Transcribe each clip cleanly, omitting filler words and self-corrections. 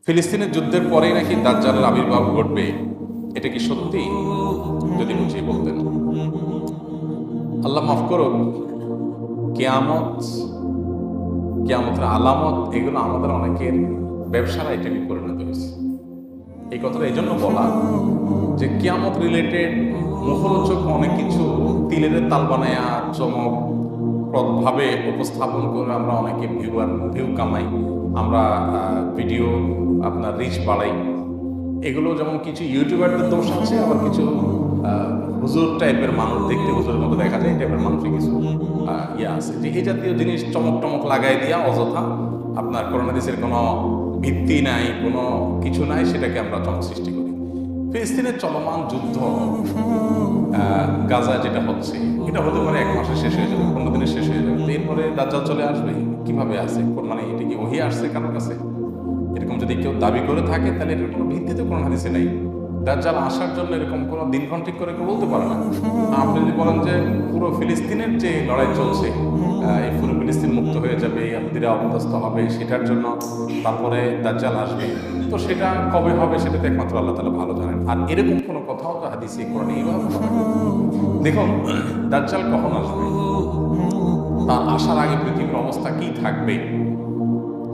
ফিলিস্তিনের যুদ্ধের পরেই নাকি দাজ্জালের আবির্ভাব ঘটবে, এটা কি সত্যি? যদি বুঝিয়ে বলতেন। আল্লাহ মাফ করুক, কেয়ামত, কেয়ামতের আলামত এগুলো আমাদের অনেকের ব্যবসার আইটেমে পরিণত হয়েছে। এই কথাটা এই জন্য বলা যে কেয়ামত রিলেটেড মুখরোচক অনেক কিছু তিলের তাল বানায়া চমকপ্রদভাবে উপস্থাপন করে আমরা অনেকে ভিউ কামাই, আমরা ভিডিও আপনার রিচ বাড়াই। এগুলো যেমন কিছু ইউটিউবারদের দোষ আছে, আবার কিছু হুজুর টাইপের মানুষ, দেখতে হুজুরের মতো দেখা যায় এই টাইপের মানুষের কিছু ইয়ে আছে যে এই জাতীয় জিনিস চমক টমক লাগাই দিয়া অযথা আপনার করোনা দেশের কোনো ভিত্তি নাই, কোনো কিছু নাই, সেটাকে আমরা চমক সৃষ্টি করি। ফিলিস্তিনের চলমান যুদ্ধ, গাজা যেটা হচ্ছে, এটা হতে পারে 1 মাসে শেষ হয়ে যাবে, 15 দিনে শেষ হয়ে যাবে। তো এরপরে দাজ্জাল চলে আসবে কিভাবে আসে? মানে এটা কি ওহী আসছে কারোর কাছে? এরকম যদি কেউ দাবি করে থাকে তাহলে এটার কোনো ভিত্তিতে কোনো হাদিসে নেই। দাজ্জাল আসার জন্য এরকম কোনো দিনক্ষণ ঠিক করে কেউ বলতে পারে না। আপনি যদি বলেন যে পুরো ফিলিস্তিনের যে লড়াই চলছে, এই পুরো ফিলিস্তিন মুক্ত হয়ে যাবে, ইয়াহুদিরা অপদস্থ হবে, সেটার জন্য তারপরে দাজ্জাল আসবে, তো সেটা কবে হবে সেটা তো একমাত্র আল্লাহ তাআলা ভালো জানেন। আর এরকম কোনো কথাও তো হাদিসে কোরআনে এইভাবে বলা হয়। দেখুন, দাজ্জাল কখন আসবে, তার আসার আগে পৃথিবীর অবস্থা কি থাকবে,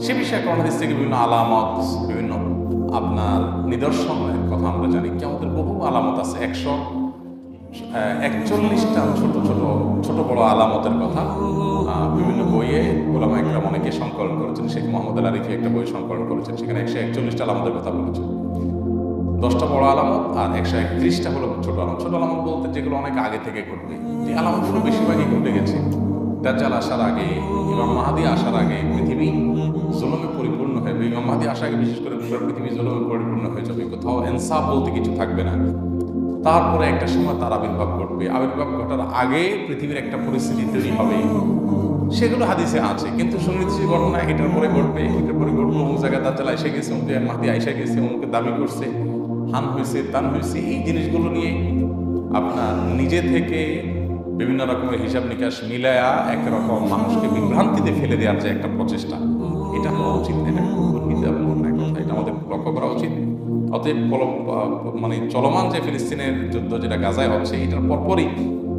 সে বিষয়ে কোরআন হাদিস থেকে বিভিন্ন আলামত, বিভিন্ন আপনার নিদর্শনের কথা আমরা জানি। কি আমাদের বহু আলামত আছে, 141টা ছোট বড় আলামতের কথা বিভিন্ন বইয়ে ওলামা একরাম অনেকে সংকলন করেছেন। শেখ মোহাম্মদ আল আরিফি একটা বই সংকলন করেছেন, সেখানে 141টা আলামতের কথা বলেছেন। 10টা বড় আলামত আর 131টা হলো ছোট আলামত। ছোট আলামত বলতে যেগুলো অনেক আগে থেকে ঘটবে, যে আলামতগুলো বেশিরভাগই ঘটে গেছে। দাজ্জাল আসার আগে, ইমাম মাহদী আসার আগে পৃথিবী জুলুমে পরিপূর্ণ হয়ে যাবে। ইমাম মাহদী আসার আগে বিশেষ করে পুরো পৃথিবী জুলুমে পরিপূর্ণ হয়ে যাবে, কোথাও ইনসাফ বলতে কিছু থাকবে না। তারপরে একটা সময় তার আবির্ভাব ঘটবে। আবির্ভাব ঘটার আগে পৃথিবীর একটা পরিস্থিতি তৈরি হবে, সেগুলো হাদিসে আছে। কিন্তু সুনির্দিষ্ট ঘটনা এটার পরে ঘটবে, এটার পরে ঘটবে, অমুক জায়গায় দাজ্জাল এসে গেছে, অমুক জায়গায় মাহদী আইসা গেছে, অমুকে দাবি করছে, হান হয়েছে, তান হয়েছে, এই জিনিসগুলো নিয়ে আপনার নিজে থেকে বিভিন্ন রকমের হিসাব নিকাশ মিলায়া একরকম মানুষকে বিভ্রান্তিতে ফেলে দেওয়ার যে একটা প্রচেষ্টা, এটা হওয়া উচিত। এটা খুব গর্বিত এবং অন্যায় কথা, এটা আমাদের লক্ষ্য করা উচিত। অতএব মানে চলমান যে ফিলিস্তিনের যুদ্ধ যেটা গাজায় হচ্ছে, এটার পরপরই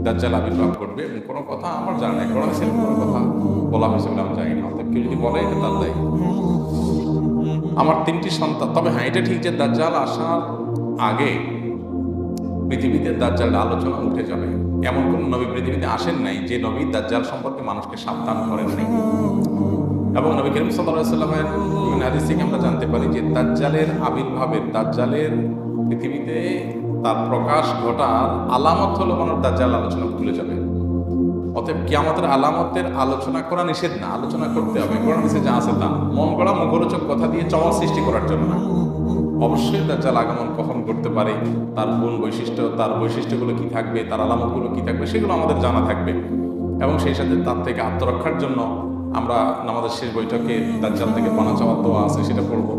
দাজ্জাল আবির্ভাব ঘটবে এবং কোনো কথা আমার জানা নাই, কোনো কথা বলা হয়েছে বলে আমি জানি না। অতএব কেউ যদি বলে এটা তার দায়ী। আমার 3টি সন্তান, তবে হ্যাঁ এটা ঠিক যে দাজ্জাল আসার আগে পৃথিবীতে দাজ্জালের আলোচনা উঠে যাবে। এমন কোন নবী পৃথিবীতে আসেন নাই যে নবী দাজ্জাল সম্পর্কে মানুষকে সাবধান করেন নাই। এবং নবী করিম সাল্লাল্লাহু আলাইহি ওয়াসাল্লামের বিভিন্ন হাদিস থেকে আমরা জানতে পারি যে দাজ্জালের আবির্ভাবের, দাজ্জালের পৃথিবীতে তার প্রকাশ ঘটার আলামত হলো মানুষ দাজ্জাল আলোচনা ভুলে যাবে। অতএব কিয়ামতের আলামতের আলোচনা করা নিষেধ না, আলোচনা করতে হবে। কোরআন হাদিসে যা আছে তা, মন গড়া মুখরোচক কথা দিয়ে চমক সৃষ্টি করার জন্য না। অবশ্যই দাজ্জাল আগমন কখন করতে পারে, তার কোন বৈশিষ্ট্য, তার বৈশিষ্ট্যগুলো কি থাকবে, তার আলামতগুলো কি থাকবে, সেগুলো আমাদের জানা থাকবে। এবং সেই সাথে তার থেকে আত্মরক্ষার জন্য আমরা আমাদের শেষ বৈঠকে দাজ্জাল থেকে পানা চাওয়ার দোয়া আছে, সেটা পড়ব।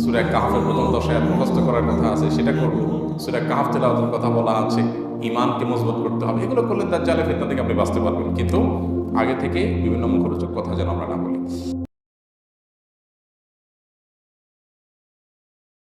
সূরা কাহফের প্রথম 10 আয়াত মুখস্থ করার কথা আছে, সেটা করব। সূরা কাহফ তেলাওয়াতের কথা বলা আছে, ঈমানকে মজবুত করতে হবে। এগুলো করলে দাজ্জালের ফিতনা থেকে আপনি বাঁচতে পারবেন। কিন্তু আগে থেকে বিভিন্ন মুখরোচক কথা যেন আমরা না বলি।